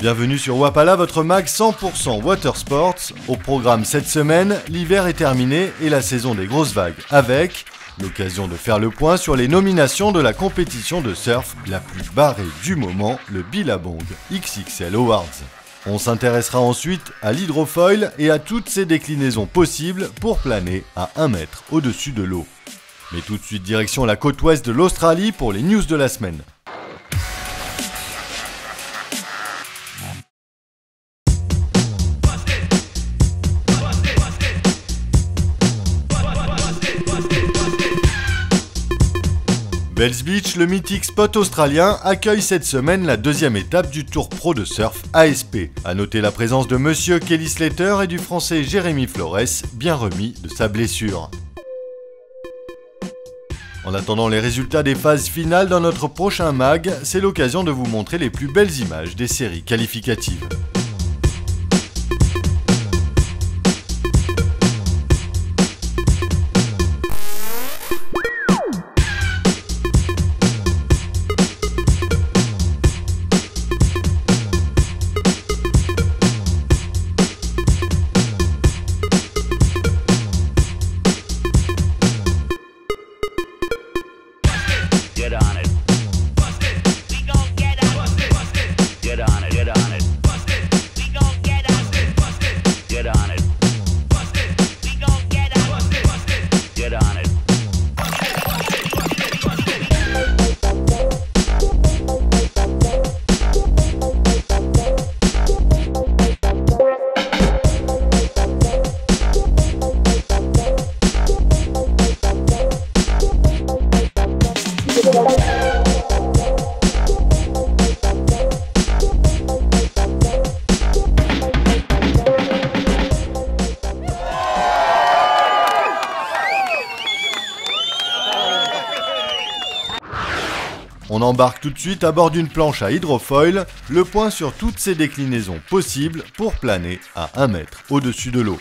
Bienvenue sur Wapala, votre mag 100% Watersports. Au programme cette semaine, l'hiver est terminé et la saison des grosses vagues avec l'occasion de faire le point sur les nominations de la compétition de surf la plus barrée du moment, le Billabong XXL Awards. On s'intéressera ensuite à l'hydrofoil et à toutes ses déclinaisons possibles pour planer à 1 mètre au-dessus de l'eau. Mais tout de suite direction la côte ouest de l'Australie pour les news de la semaine. Bells Beach, le mythique spot australien, accueille cette semaine la deuxième étape du Tour Pro de Surf ASP. A noter la présence de Monsieur Kelly Slater et du Français Jérémy Flores, bien remis de sa blessure. En attendant les résultats des phases finales dans notre prochain mag, c'est l'occasion de vous montrer les plus belles images des séries qualificatives. On embarque tout de suite à bord d'une planche à hydrofoil, le point sur toutes ses déclinaisons possibles pour planer à 1 mètre au-dessus de l'eau.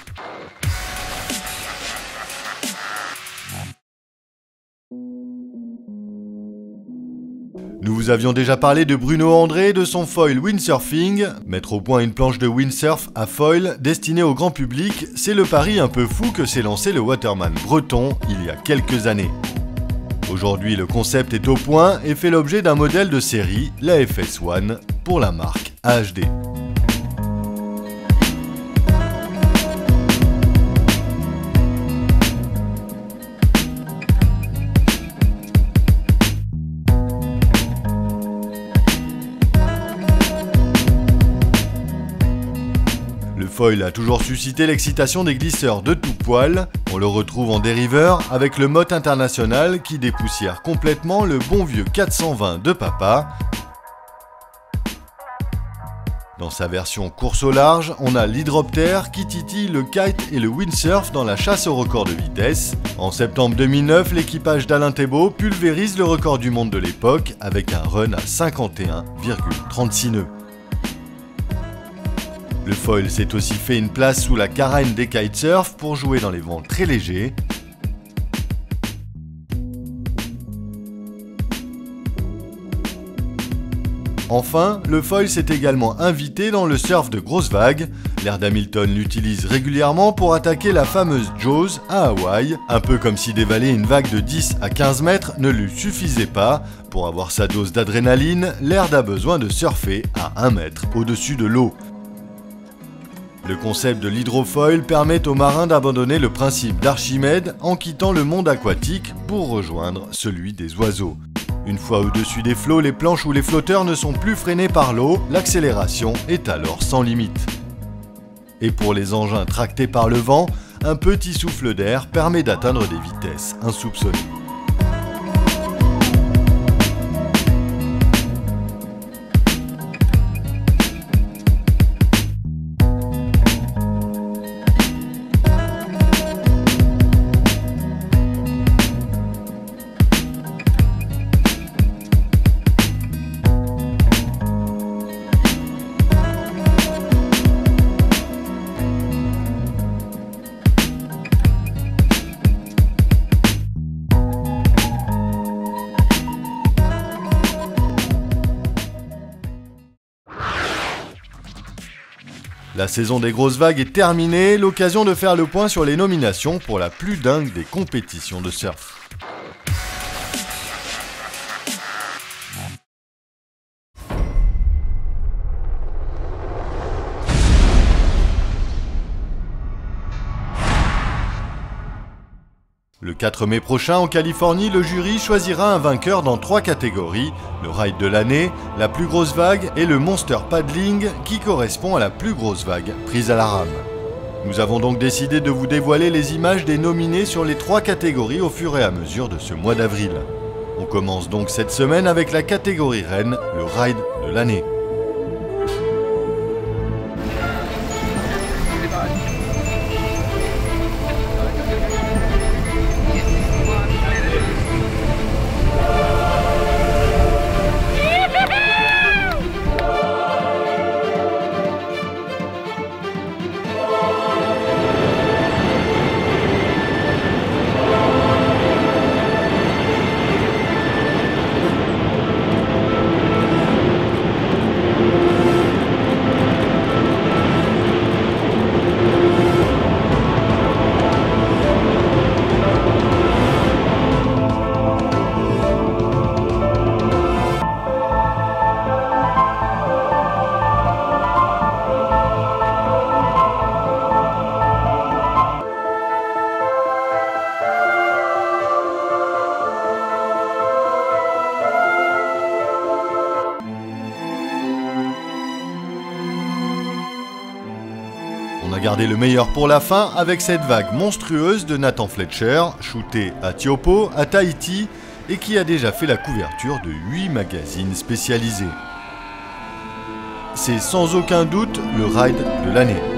Nous vous avions déjà parlé de Bruno André et de son foil windsurfing. Mettre au point une planche de windsurf à foil destinée au grand public, c'est le pari un peu fou que s'est lancé le waterman breton il y a quelques années. Aujourd'hui, le concept est au point et fait l'objet d'un modèle de série, la FS1, pour la marque AHD. Le foil a toujours suscité l'excitation des glisseurs de tout poil. On le retrouve en dériveur avec le Mott International qui dépoussière complètement le bon vieux 420 de papa. Dans sa version course au large, on a l'hydroptère qui titille le kite et le windsurf dans la chasse au record de vitesse. En septembre 2009, l'équipage d'Alain Thébault pulvérise le record du monde de l'époque avec un run à 51,36 nœuds. Le foil s'est aussi fait une place sous la carène des kitesurf pour jouer dans les vents très légers. Enfin, le foil s'est également invité dans le surf de grosses vagues. L'air d'Hamilton l'utilise régulièrement pour attaquer la fameuse Jaws à Hawaï, un peu comme si dévaler une vague de 10 à 15 mètres ne lui suffisait pas. Pour avoir sa dose d'adrénaline, l'air a besoin de surfer à 1 mètre au-dessus de l'eau. Le concept de l'hydrofoil permet aux marins d'abandonner le principe d'Archimède en quittant le monde aquatique pour rejoindre celui des oiseaux. Une fois au-dessus des flots, les planches ou les flotteurs ne sont plus freinés par l'eau, l'accélération est alors sans limite. Et pour les engins tractés par le vent, un petit souffle d'air permet d'atteindre des vitesses insoupçonnées. La saison des grosses vagues est terminée, l'occasion de faire le point sur les nominations pour la plus dingue des compétitions de surf. Le 4 mai prochain, en Californie, le jury choisira un vainqueur dans 3 catégories, le ride de l'année, la plus grosse vague et le monster paddling qui correspond à la plus grosse vague prise à la rame. Nous avons donc décidé de vous dévoiler les images des nominés sur les 3 catégories au fur et à mesure de ce mois d'avril. On commence donc cette semaine avec la catégorie reine, le ride de l'année. On a gardé le meilleur pour la fin avec cette vague monstrueuse de Nathan Fletcher, shootée à Tiopo, à Tahiti, et qui a déjà fait la couverture de 8 magazines spécialisés. C'est sans aucun doute le ride de l'année.